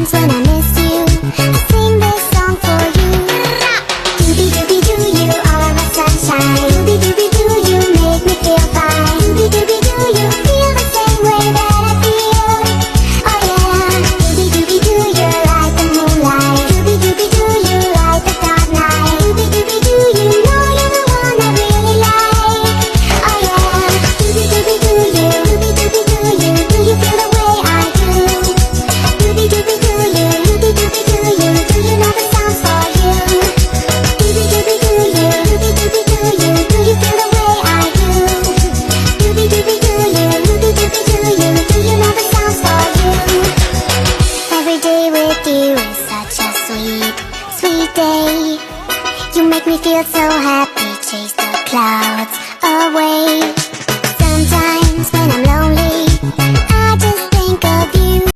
times when I miss you, I sing this song for you. Doobie doobie doo, you are my sunshine. Doobie doobie doo, you make me feel fine. Doobie doobie doo, you feel the same way that I feel. Oh yeah. Doobie doobie doo, you're like the moonlight. Doobie doobie doo, you light the dark night. Doobie doobie doo, you know you're the one I really like. Oh yeah. Doobie doobie doo, you. Doobie doobie doo, you. Do you feel the way I do? Doobie doobie doo, you. Doobie doobie doo, you. Do you know the sounds for you? Doobie doobie doo, you. Doobie doobie doo, you. Do you feel the way I do? Doobie doobie doo, you. Doobie doobie doo, you. Do you know the sounds for you? Every day with you is such a sweet, sweet day. You make me feel so happy.